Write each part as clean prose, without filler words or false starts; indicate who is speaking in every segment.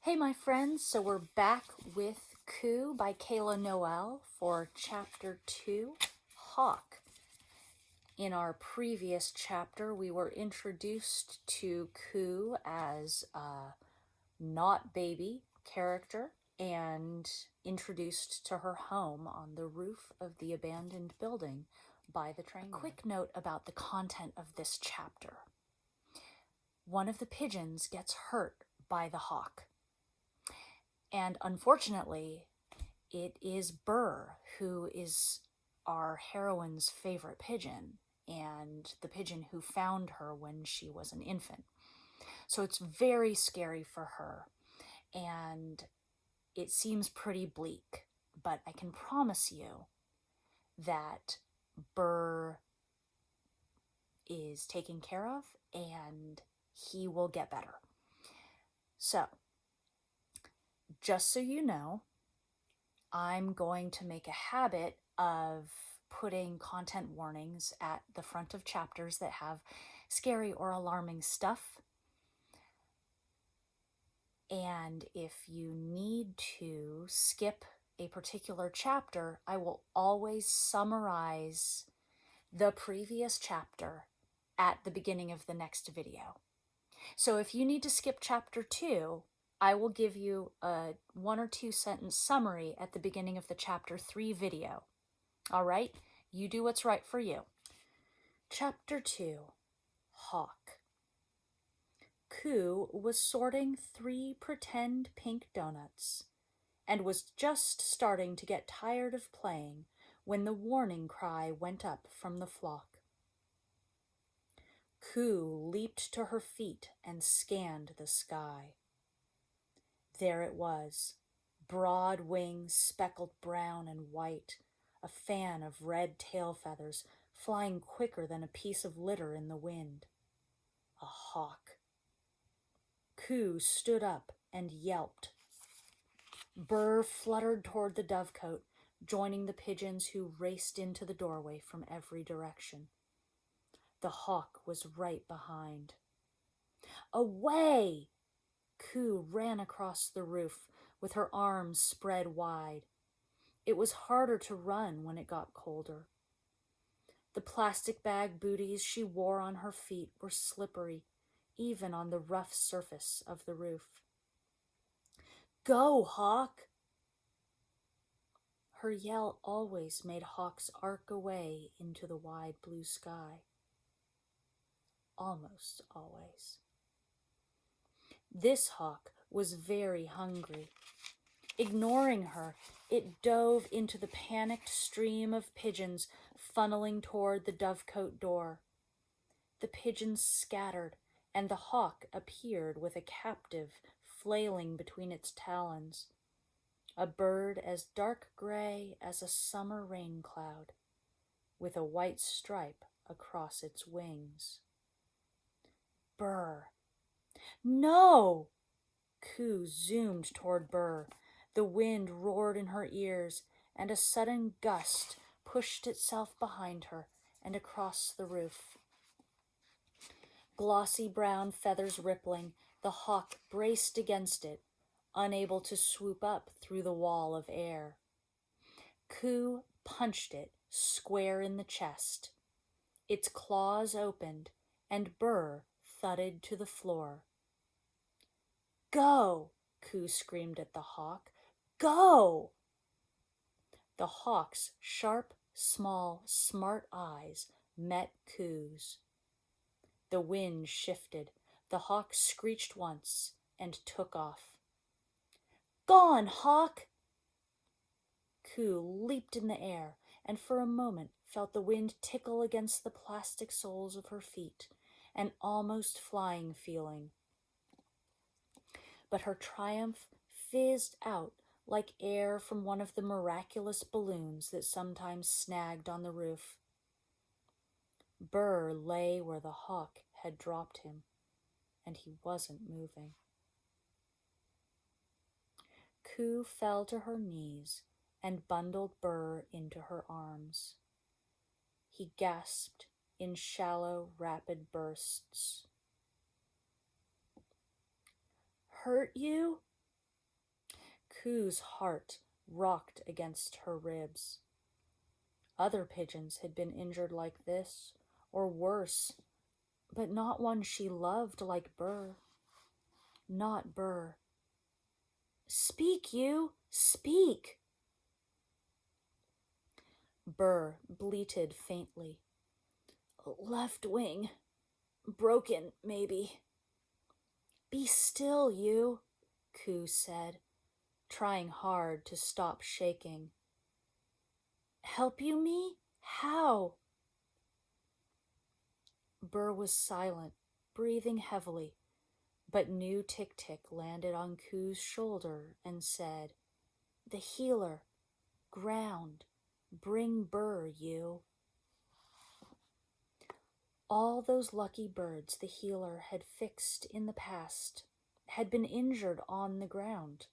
Speaker 1: Hey, my friends, so we're back with Coo by Kayla Noel for Chapter 2, Hawk. In our previous chapter, we were introduced to Coo as a not baby character and introduced to her home on the roof of the abandoned building by the train. A quick note about the content of this chapter. One of the pigeons gets hurt by the hawk. And unfortunately, it is Burr who is our heroine's favorite pigeon and the pigeon who found her when she was an infant. So it's very scary for her and it seems pretty bleak, but I can promise you that Burr is taken care of and he will get better. So, just so you know, I'm going to make a habit of putting content warnings at the front of chapters that have scary or alarming stuff. And if you need to skip a particular chapter, I will always summarize the previous chapter at the beginning of the next video. So if you need to skip chapter 2, I will give you a 1 or 2 sentence summary at the beginning of the chapter 3 video. All right, you do what's right for you. Chapter 2, Hawk. Coo was sorting 3 pretend pink donuts and was just starting to get tired of playing when the warning cry went up from the flock. Coo leaped to her feet and scanned the sky. There it was, broad wings speckled brown and white, a fan of red tail feathers flying quicker than a piece of litter in the wind. A hawk. Coo stood up and yelped. Burr fluttered toward the dovecote, joining the pigeons who raced into the doorway from every direction. The hawk was right behind. Away! Coo ran across the roof with her arms spread wide. It was harder to run when it got colder. The plastic bag booties she wore on her feet were slippery, even on the rough surface of the roof. Go, Hawk! Her yell always made hawks arc away into the wide blue sky. Almost always. This hawk was very hungry. Ignoring her, it dove into the panicked stream of pigeons funneling toward the dovecote door. The pigeons scattered, and the hawk appeared with a captive flailing between its talons, a bird as dark gray as a summer rain cloud, with a white stripe across its wings. Burr. No! Coo zoomed toward Burr. The wind roared in her ears, and a sudden gust pushed itself behind her and across the roof. Glossy brown feathers rippling, the hawk braced against it, unable to swoop up through the wall of air. Coo punched it square in the chest. Its claws opened, and Burr thudded to the floor. Go! Coo screamed at the hawk. Go! The hawk's sharp, small, smart eyes met Coo's. The wind shifted. The hawk screeched once and took off. Gone, hawk! Coo leaped in the air and for a moment felt the wind tickle against the plastic soles of her feet, an almost flying feeling. But her triumph fizzed out like air from one of the miraculous balloons that sometimes snagged on the roof. Burr lay where the hawk had dropped him, and he wasn't moving. Coo fell to her knees and bundled Burr into her arms. He gasped in shallow, rapid bursts. Hurt you? Coo's heart rocked against her ribs. Other pigeons had been injured like this, or worse, but not one she loved like Burr. Not Burr. "Speak, you! Speak!" Burr bleated faintly. "Left wing. Broken, maybe." "Be still, you," Coo said, trying hard to stop shaking. "Help you me? How?" Burr was silent, breathing heavily, but new Tick-Tick landed on Coo's shoulder and said, "The healer. Ground. Bring Burr, you." All those lucky birds the healer had fixed in the past had been injured on the ground.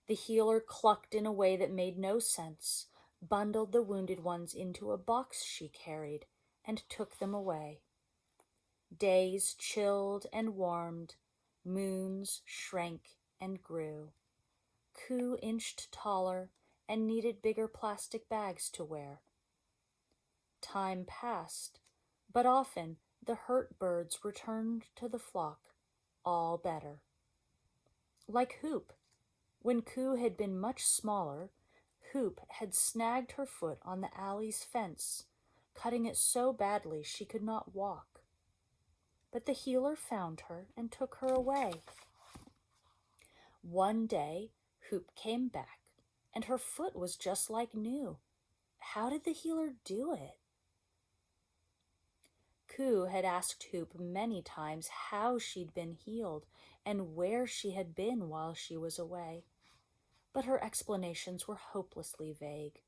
Speaker 1: The healer clucked in a way that made no sense, bundled the wounded ones into a box she carried, and took them away. Days chilled and warmed, moons shrank and grew. Coo inched taller and needed bigger plastic bags to wear. Time passed, but often the hurt birds returned to the flock, all better. Like Hoop, when Coo had been much smaller, Hoop had snagged her foot on the alley's fence, cutting it so badly she could not walk. But the healer found her and took her away. One day, Hoop came back, and her foot was just like new. How did the healer do it? Coo had asked Hoop many times how she'd been healed and where she had been while she was away, but her explanations were hopelessly vague.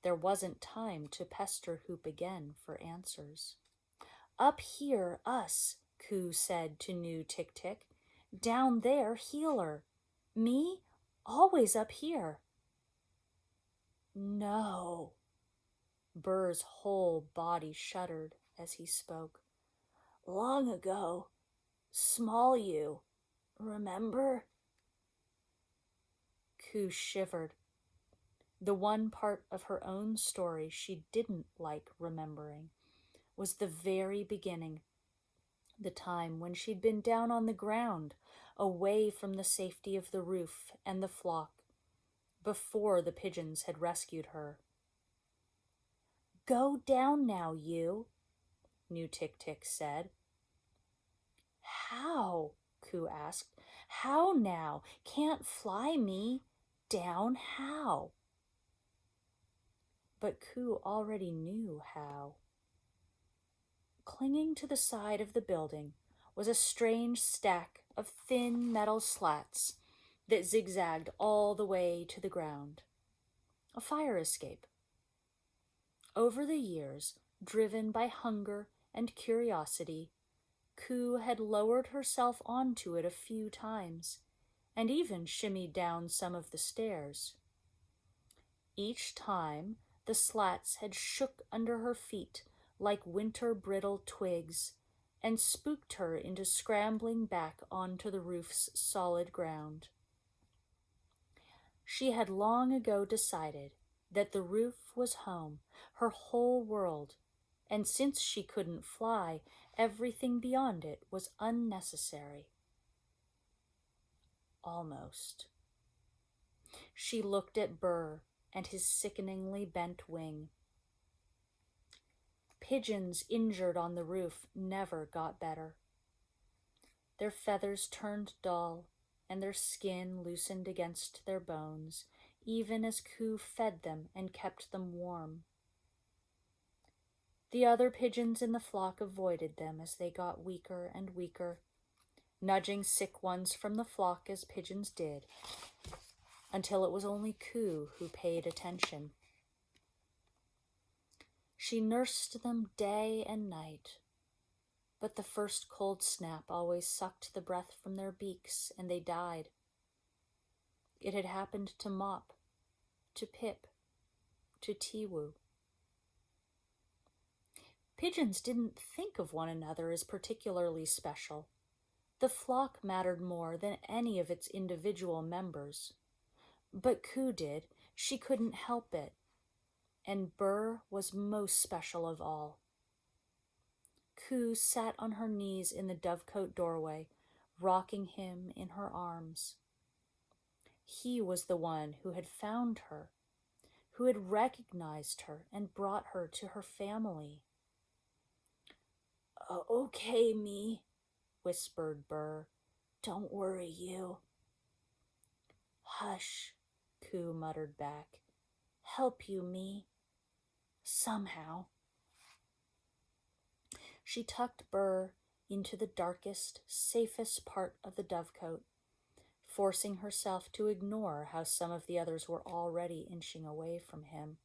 Speaker 1: There wasn't time to pester Hoop again for answers. "Up here, us," Coo said to new Tick-Tick. "Down there, healer. Me, always up here." "No." Burr's whole body shuddered as he spoke. "Long ago, small you, remember?" Coo shivered. The one part of her own story she didn't like remembering was the very beginning, the time when she'd been down on the ground, away from the safety of the roof and the flock, before the pigeons had rescued her. "Go down now, you," new Tick-Tick said. "How?" Coo asked. "How now? Can't fly me. Down how?" But Coo already knew how. Clinging to the side of the building was a strange stack of thin metal slats that zigzagged all the way to the ground. A fire escape. Over the years, driven by hunger and curiosity, Coo had lowered herself onto it a few times, and even shimmied down some of the stairs. Each time, the slats had shook under her feet like winter brittle twigs, and spooked her into scrambling back onto the roof's solid ground. She had long ago decided that the roof was home, her whole world, and since she couldn't fly, everything beyond it was unnecessary. Almost. She looked at Burr and his sickeningly bent wing. Pigeons injured on the roof never got better. Their feathers turned dull, and their skin loosened against their bones, even as Coo fed them and kept them warm. The other pigeons in the flock avoided them as they got weaker and weaker, nudging sick ones from the flock as pigeons did, until it was only Coo who paid attention. She nursed them day and night, but the first cold snap always sucked the breath from their beaks and they died. It had happened to Mop, to Pip, to Tiwu. Pigeons didn't think of one another as particularly special. The flock mattered more than any of its individual members. But Ku did. She couldn't help it. And Burr was most special of all. Ku sat on her knees in the dovecote doorway, rocking him in her arms. He was the one who had found her, who had recognized her and brought her to her family. Okay, me, whispered Burr. Don't worry, you. Hush, Ku muttered back. Help you, me. Somehow. She tucked Burr into the darkest, safest part of the dovecote, forcing herself to ignore how some of the others were already inching away from him,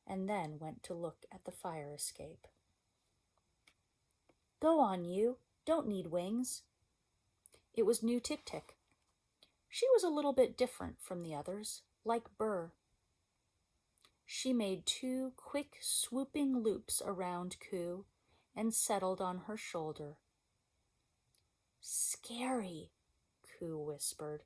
Speaker 1: and then went to look at the fire escape. Go on, you. Don't need wings. It was New Tick-Tick. She was a little bit different from the others, like Burr. She made 2 quick, swooping loops around Ku and settled on her shoulder. Scary, Ku whispered.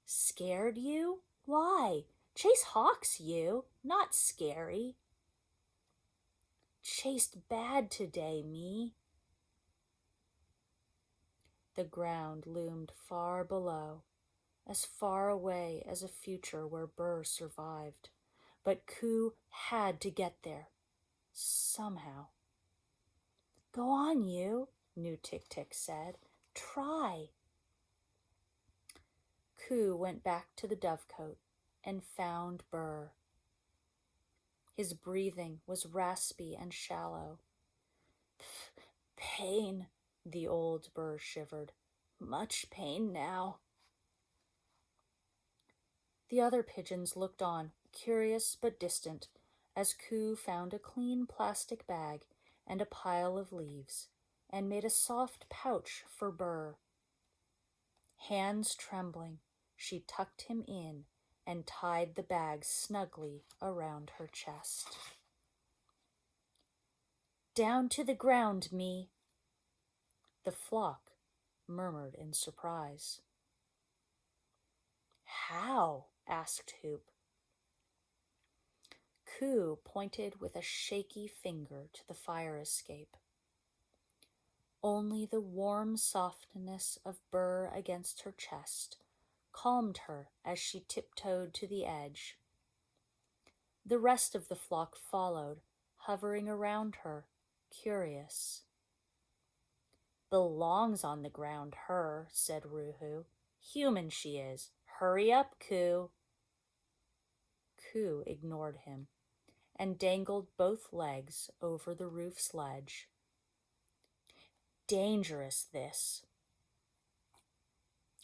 Speaker 1: Scared you? Why? Chase hawks, you, not scary. Chased bad today, me. The ground loomed far below, as far away as a future where Burr survived. But Ku had to get there, somehow. Go on, you, New Tick-Tick said. Try. Ku went back to the dovecote and found Burr. His breathing was raspy and shallow. Pain, the old Burr shivered. Much pain now. The other pigeons looked on, curious but distant, as Ku found a clean plastic bag and a pile of leaves, and made a soft pouch for Burr. Hands trembling, she tucked him in and tied the bag snugly around her chest. Down to the ground, me, the flock murmured in surprise. How? Asked Hoop. Ku pointed with a shaky finger to the fire escape. Only the warm softness of Burr against her chest calmed her as she tiptoed to the edge. The rest of the flock followed, hovering around her, curious. Belongs on the ground, her, said Ruhu. Human she is. Hurry up, Ku. Ku ignored him and dangled both legs over the roof's ledge. Dangerous, this.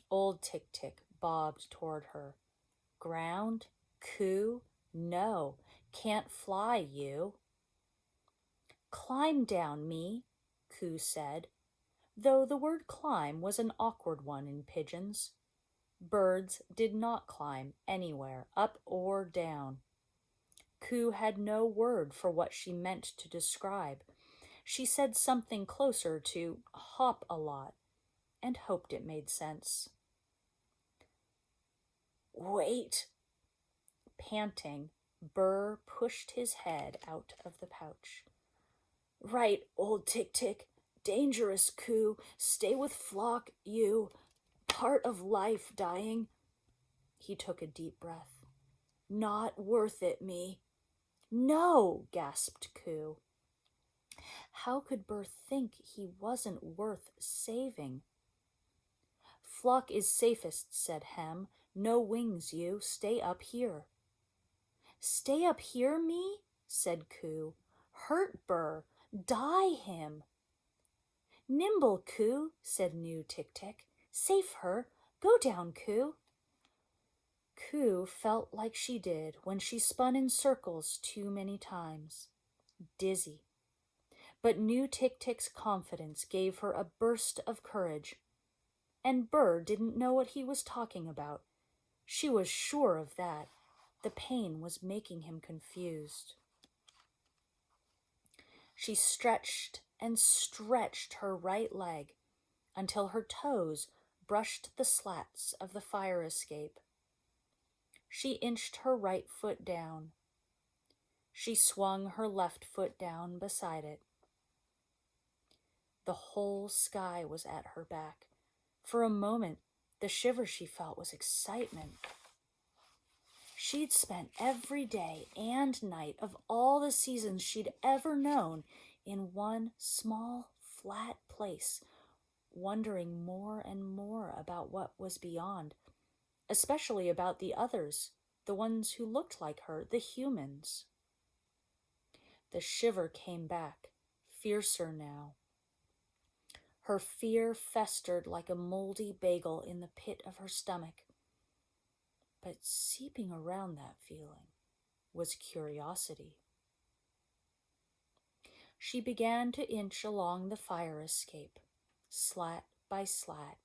Speaker 1: Old Tick-Tick bobbed toward her. Ground? Ku? No, can't fly, you. Climb down, me, Ku said, though the word climb was an awkward one in pigeons. Birds did not climb anywhere, up or down. Ku had no word for what she meant to describe. She said something closer to hop a lot and hoped it made sense. Wait. Panting, Burr pushed his head out of the pouch. Right, old Tick-Tick. Dangerous, Ku. Stay with flock, you. Part of life, dying. He took a deep breath. Not worth it, me. No, gasped Ku. How could Burr think he wasn't worth saving? Flock is safest, said Hem. No wings, you. Stay up here. Stay up here, me? Said Ku. Hurt Burr. Die him. Nimble, Ku, said New Tick-Tick. Save her. Go down, Ku. Ku felt like she did when she spun in circles too many times. Dizzy. But New Tick-Tick's confidence gave her a burst of courage. And Burr didn't know what he was talking about. She was sure of that. The pain was making him confused. She stretched and stretched her right leg until her toes brushed the slats of the fire escape. She inched her right foot down. She swung her left foot down beside it. The whole sky was at her back. For a moment, the shiver she felt was excitement. She'd spent every day and night of all the seasons she'd ever known in one small, flat place, wondering more and more about what was beyond, especially about the others, the ones who looked like her, the humans. The shiver came back, fiercer now. Her fear festered like a moldy bagel in the pit of her stomach. But seeping around that feeling was curiosity. She began to inch along the fire escape, slat by slat,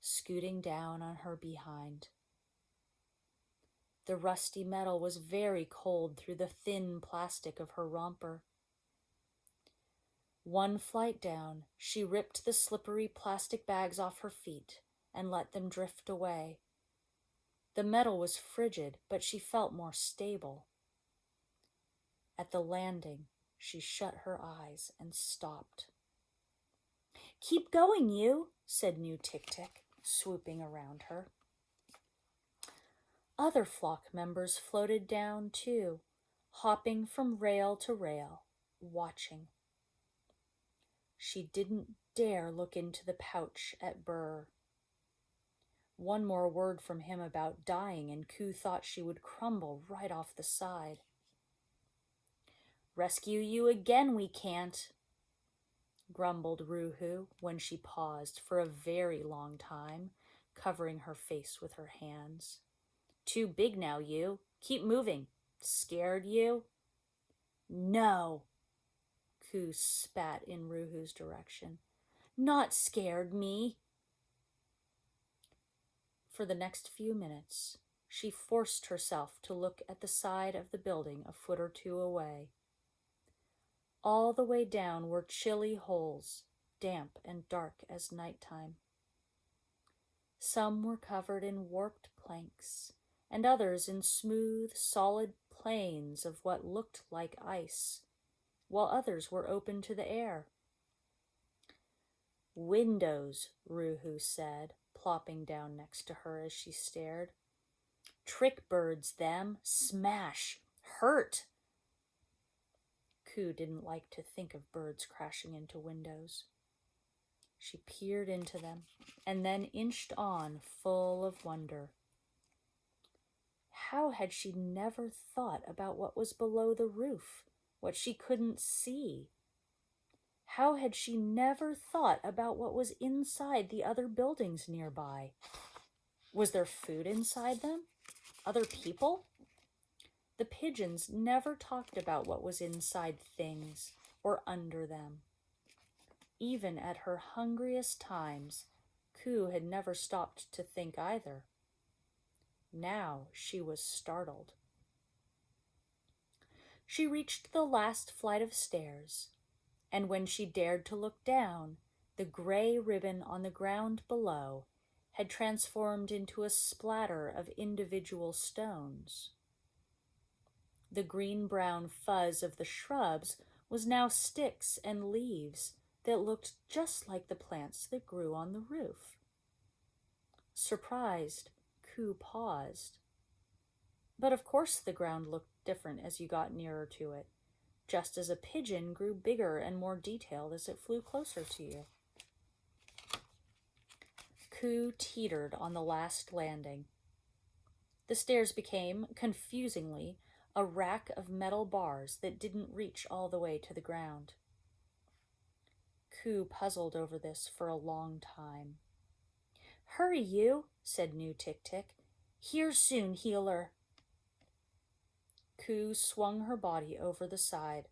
Speaker 1: scooting down on her behind. The rusty metal was very cold through the thin plastic of her romper. One flight down, she ripped the slippery plastic bags off her feet and let them drift away. The metal was frigid, but she felt more stable. At the landing, she shut her eyes and stopped. "Keep going, you," said New Tick-Tick, swooping around her. Other flock members floated down, too, hopping from rail to rail, watching. She didn't dare look into the pouch at Burr. One more word from him about dying, and Ku thought she would crumble right off the side. "Rescue you again, we can't," grumbled Ruhu when she paused for a very long time, covering her face with her hands. "Too big now, you. Keep moving. Scared, you?" "No," Ku spat in Ruhu's direction. "Not scared, me." For the next few minutes, she forced herself to look at the side of the building a foot or two away. All the way down were chilly holes, damp and dark as nighttime. Some were covered in warped planks, and others in smooth, solid plains of what looked like ice, while others were open to the air. "Windows," Ruhu said, plopping down next to her as she stared. "Trick birds, them. Smash. Hurt." Ku didn't like to think of birds crashing into windows. She peered into them and then inched on, full of wonder. How had she never thought about what was below the roof, what she couldn't see? How had she never thought about what was inside the other buildings nearby? Was there food inside them? Other people? The pigeons never talked about what was inside things or under them. Even at her hungriest times, Ku had never stopped to think either. Now she was startled. She reached the last flight of stairs, and when she dared to look down, the gray ribbon on the ground below had transformed into a splatter of individual stones. The green-brown fuzz of the shrubs was now sticks and leaves that looked just like the plants that grew on the roof. Surprised, Ku paused. But of course the ground looked different as you got nearer to it, just as a pigeon grew bigger and more detailed as it flew closer to you. Ku teetered on the last landing. The stairs became, confusingly, a rack of metal bars that didn't reach all the way to the ground. Ku puzzled over this for a long time. "Hurry, you," said New Tick-Tick. "Here soon, healer." Ku swung her body over the side.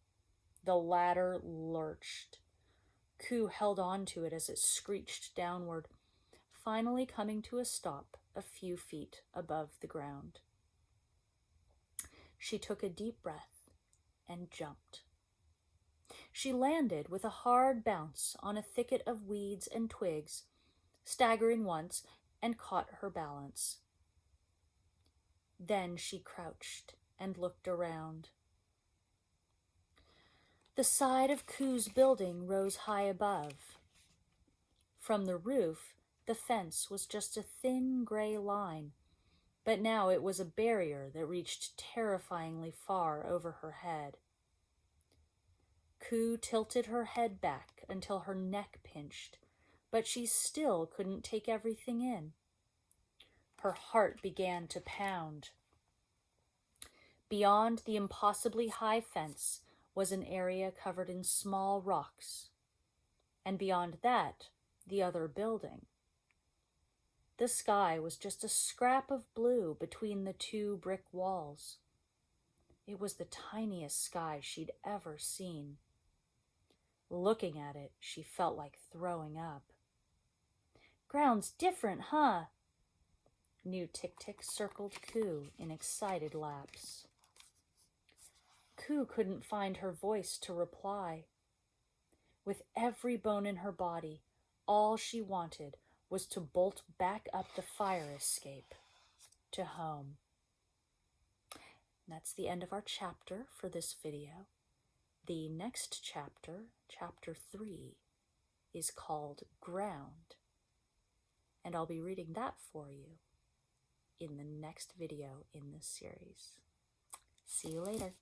Speaker 1: The ladder lurched. Ku held on to it as it screeched downward, finally coming to a stop a few feet above the ground. She took a deep breath and jumped. She landed with a hard bounce on a thicket of weeds and twigs, staggering once, and caught her balance. Then she crouched and looked around. The side of Ku's building rose high above. From the roof, the fence was just a thin gray line, but now it was a barrier that reached terrifyingly far over her head. Ku tilted her head back until her neck pinched, but she still couldn't take everything in. Her heart began to pound. Beyond the impossibly high fence was an area covered in small rocks, and beyond that, the other building. The sky was just a scrap of blue between the two brick walls. It was the tiniest sky she'd ever seen. Looking at it, she felt like throwing up. "Ground's different, huh?" New Tick-Tick circled Ku in excited laps. Ku couldn't find her voice to reply. With every bone in her body, all she wanted was to bolt back up the fire escape to home. And that's the end of our chapter for this video. The next chapter, chapter 3, is called Ground, and I'll be reading that for you in the next video in this series. See you later.